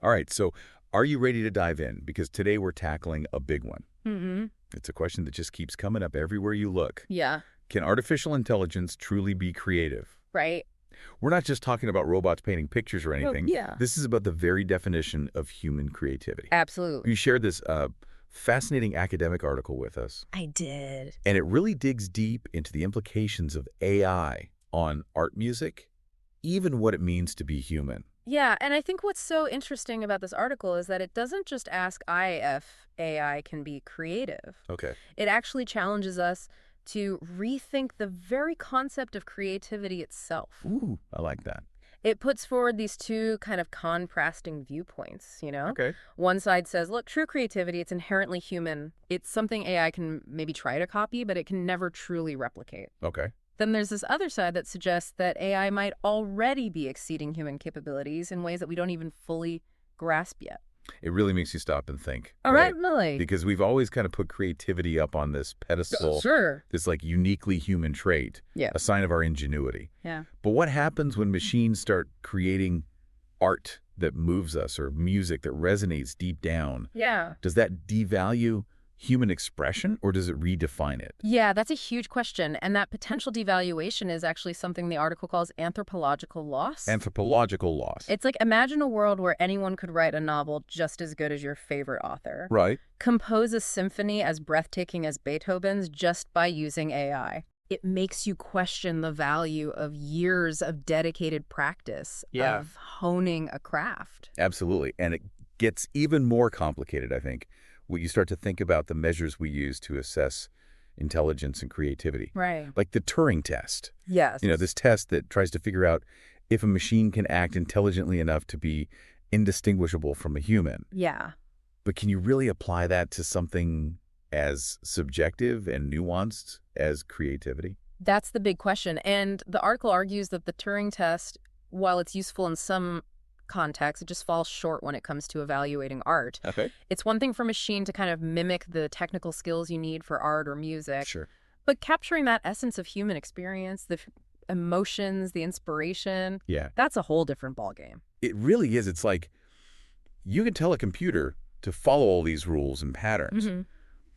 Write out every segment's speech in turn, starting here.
All right, so are you ready to dive in? Because today we're tackling a big one. Mm-hmm. It's a question that just keeps coming up everywhere you look. Yeah. Can artificial intelligence truly be creative? Right. We're not just talking about robots painting pictures or anything. Yeah. This is about the very definition of human creativity. Absolutely. You shared this fascinating academic article with us, I did. and it really digs deep into the implications of AI on art music, even what it means to be human. Yeah, and I think what's so interesting about this article is that it doesn't just ask if AI can be creative. Okay. It actually challenges us to rethink the very concept of creativity itself. Ooh, I like that. It puts forward these two kind of contrasting viewpoints, you know? Okay. One side says, look, true creativity, it's inherently human. It's something AI can maybe try to copy, but it can never truly replicate. Okay. Then there's this other side that suggests that AI might already be exceeding human capabilities in ways that we don't even fully grasp yet. It really makes you stop and think. All right, Millie. Because we've always kind of put creativity up on this pedestal, Sure. this like uniquely human trait, Yeah. a sign of our ingenuity. Yeah. But what happens when machines start creating art that moves us or music that resonates deep down? Yeah. Does that devalue human expression or does it redefine it? Yeah, that's a huge question. And that potential devaluation is actually something the article calls anthropological loss. Anthropological loss. It's like, imagine a world where anyone could write a novel just as good as your favorite author. Right. Compose a symphony as breathtaking as Beethoven's just by using AI. It makes you question the value of years of dedicated practice, of honing a craft. Absolutely. And it gets even more complicated, I think, when you start to think about the measures we use to assess intelligence and creativity. Right. Like the Turing test. Yes. You know, this test that tries to figure out if a machine can act intelligently enough to be indistinguishable from a human. Yeah. But can you really apply that to something as subjective and nuanced as creativity? That's the big question. And the article argues that the Turing test, while it's useful in some contexts, it just falls short when it comes to evaluating art. Okay. It's one thing for a machine to kind of mimic the technical skills you need for art or music. Sure. But capturing that essence of human experience, the emotions, the inspiration, Yeah. that's a whole different ballgame. It really is. It's like you can tell a computer to follow all these rules and patterns,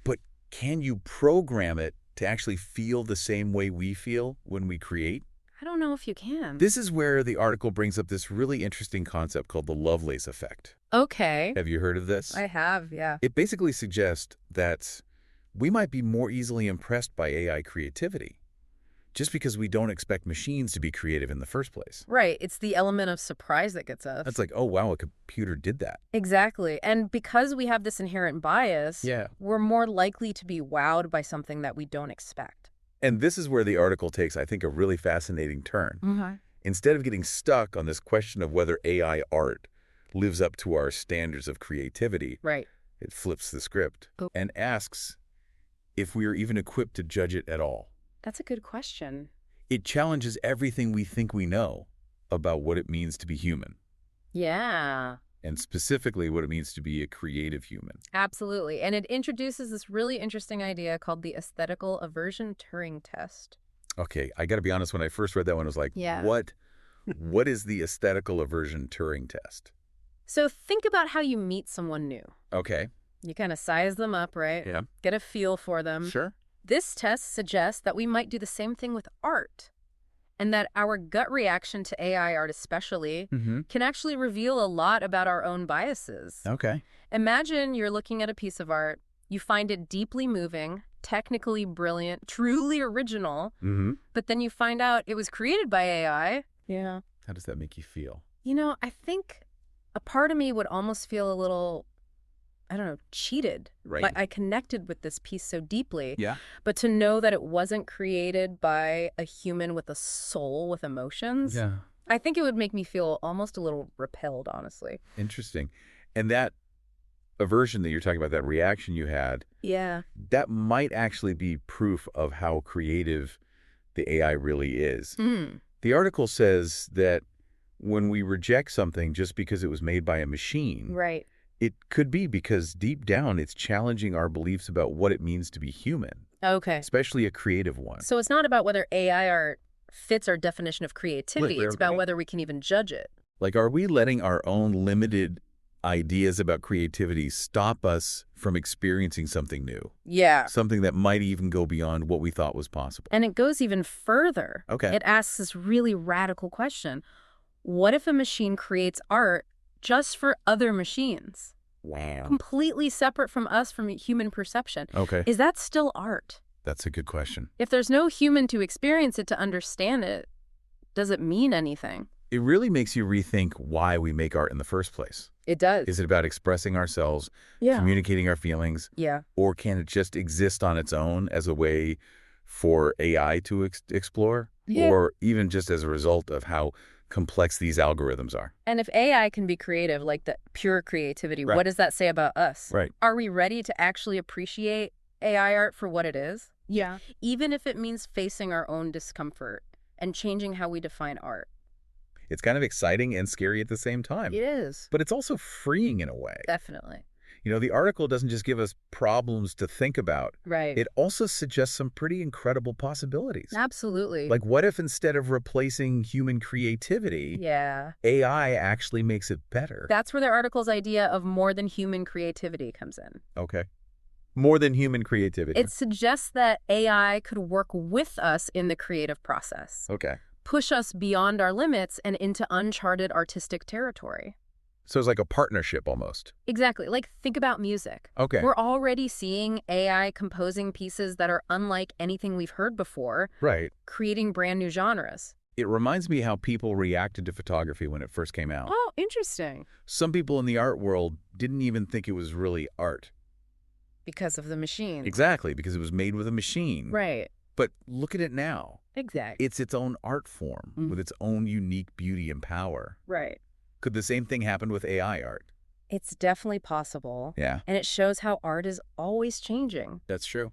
but can you program it to actually feel the same way we feel when we create? I don't know if you can. This is where the article brings up this really interesting concept called the Lovelace effect. Okay. Have you heard of this? I have, yeah. It basically suggests that we might be more easily impressed by AI creativity just because we don't expect machines to be creative in the first place. Right. It's the element of surprise that gets us. That's like, oh, wow, a computer did that. Exactly. And because we have this inherent bias, Yeah. we're more likely to be wowed by something that we don't expect. And this is where the article takes, I think, a really fascinating turn. Mm-hmm. Instead of getting stuck on this question of whether AI art lives up to our standards of creativity, Right. it flips the script Oh. and asks if we are even equipped to judge it at all. That's a good question. It challenges everything we think we know about what it means to be human, Yeah. and specifically what it means to be a creative human. Absolutely. And it introduces this really interesting idea called the aesthetical aversion Turing test. Okay, I got to be honest, when I first read that one, I was like, Yeah. what is the aesthetical aversion Turing test? So think about how you meet someone new. Okay. You kind of size them up, right? Yeah. Get a feel for them. Sure. This test suggests that we might do the same thing with art, and that our gut reaction to AI art especially can actually reveal a lot about our own biases. Okay. Imagine you're looking at a piece of art, you find it deeply moving, technically brilliant, truly original, but then you find out it was created by AI. Yeah. How does that make you feel? You know, I think a part of me would almost feel a little, I don't know, cheated. Right. Like I connected with this piece so deeply. Yeah. But to know that it wasn't created by a human with a soul, with emotions, Yeah. I think it would make me feel almost a little repelled, honestly. Interesting. And that aversion that you're talking about, that reaction you had, Yeah. that might actually be proof of how creative the AI really is. The article says that when we reject something just because it was made by a machine, Right. it could be because deep down it's challenging our beliefs about what it means to be human, Okay. especially a creative one. So it's not about whether AI art fits our definition of creativity. Right. It's about whether we can even judge it. Like, are we letting our own limited ideas about creativity stop us from experiencing something new, Yeah. something that might even go beyond what we thought was possible. And it goes even further. Okay. It asks this really radical question. What if a machine creates art just for other machines? Wow. Completely separate from us, from human perception. Okay. Is that still art? That's a good question. If there's no human to experience it, to understand it, does it mean anything? It really makes you rethink why we make art in the first place. It does. Is it about expressing ourselves, Yeah. communicating our feelings, Yeah. or can it just exist on its own as a way for AI to explore? Yeah. Or even just as a result of how complex these algorithms are? And if AI can be creative, like the pure creativity, Right. what does that say about us? Right. Are we ready to actually appreciate AI art for what it is? Yeah. Even if it means facing our own discomfort and changing how we define art. It's kind of exciting and scary at the same time. It is. But it's also freeing in a way. Definitely. You know, the article doesn't just give us problems to think about. Right. It also suggests some pretty incredible possibilities. Absolutely. Like, what if instead of replacing human creativity, Yeah. AI actually makes it better? That's where the article's idea of more than human creativity comes in. Okay. More than human creativity. It suggests that AI could work with us in the creative process, Okay. push us beyond our limits and into uncharted artistic territory. So it's like a partnership almost. Exactly. Like, think about music. Okay. We're already seeing AI composing pieces that are unlike anything we've heard before, Right. creating brand new genres. It reminds me how people reacted to photography when it first came out. Oh, interesting. Some people in the art world didn't even think it was really art. Because of the machine. Exactly, because it was made with a machine. Right. But look at it now. Exactly. It's its own art form with its own unique beauty and power. Right. Could the same thing happen with AI art? It's definitely possible. Yeah, And it shows how art is always changing. that's true.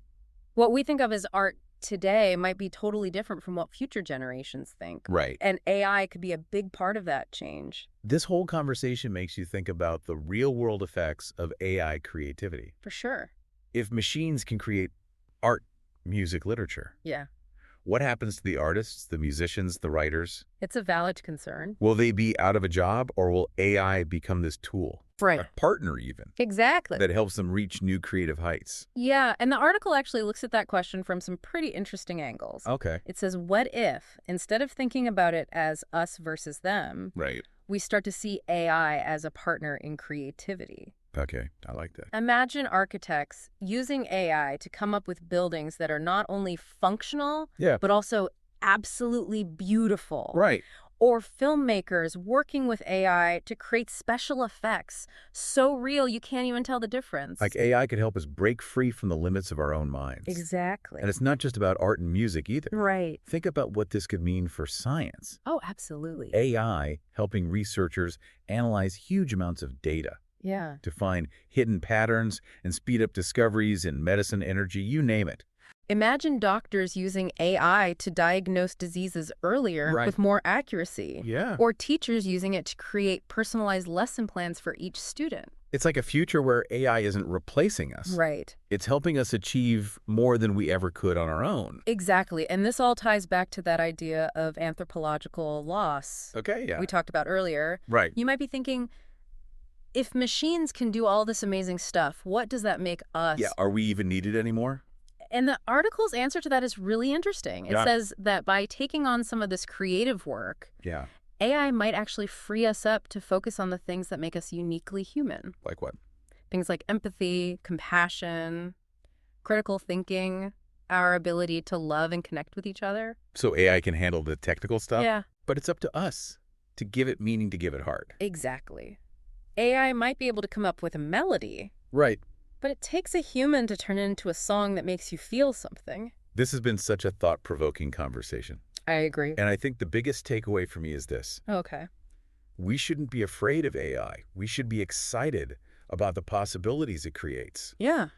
What we think of as art today might be totally different from what future generations think. Right. And AI could be a big part of that change. This whole conversation makes you think about the real-world effects of AI creativity. For sure. If machines can create art, music, literature, Yeah. what happens to the artists, the musicians, the writers? It's a valid concern. Will they be out of a job, or will AI become this tool, Right. a partner even, Exactly. that helps them reach new creative heights? Yeah, and the article actually looks at that question from some pretty interesting angles. Okay. It says, what if, instead of thinking about it as us versus them, Right. we start to see AI as a partner in creativity? Okay, I like that. Imagine architects using AI to come up with buildings that are not only functional, Yeah. but also absolutely beautiful. Right. Or filmmakers working with AI to create special effects so real you can't even tell the difference. Like AI could help us break free from the limits of our own minds. Exactly. And it's not just about art and music either. Right. Think about what this could mean for science. Oh, absolutely. AI helping researchers analyze huge amounts of data Yeah. to find hidden patterns and speed up discoveries in medicine, energy, you name it. Imagine doctors using AI to diagnose diseases earlier Right. with more accuracy. Yeah. Or teachers using it to create personalized lesson plans for each student. It's like a future where AI isn't replacing us. Right. It's helping us achieve more than we ever could on our own. Exactly. And this all ties back to that idea of anthropological loss Okay, yeah. we talked about earlier. Right. You might be thinking, if machines can do all this amazing stuff, what does that make us? Yeah, are we even needed anymore? And the article's answer to that is really interesting. It Yeah. says that by taking on some of this creative work, Yeah. AI might actually free us up to focus on the things that make us uniquely human. Like what? Things like empathy, compassion, critical thinking, our ability to love and connect with each other. So AI can handle the technical stuff? Yeah, But it's up to us to give it meaning, to give it heart. exactly. AI might be able to come up with a melody, Right. but it takes a human to turn it into a song that makes you feel something. This has been such a thought-provoking conversation. I agree. And I think the biggest takeaway for me is this. Okay. We shouldn't be afraid of AI. We should be excited about the possibilities it creates. Yeah,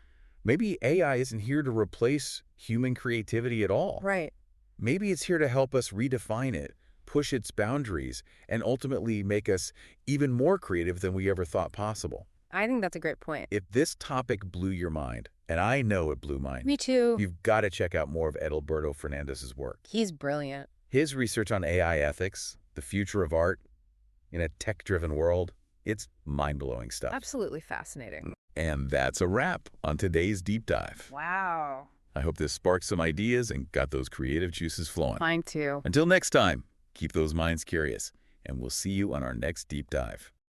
Maybe AI isn't here to replace human creativity at all. right. Maybe it's here to help us redefine it, push its boundaries, and ultimately make us even more creative than we ever thought possible. I think that's a great point. If this topic blew your mind, and I know it blew mine, Me too. you've got to check out more of Edalberto Fernandes's work. He's brilliant. His research on AI ethics, the future of art in a tech-driven world, It's mind-blowing stuff. Absolutely fascinating. And that's a wrap on today's deep dive. Wow. I hope this sparked some ideas and got those creative juices flowing. Mine too. Until next time, keep those minds curious, and we'll see you on our next deep dive.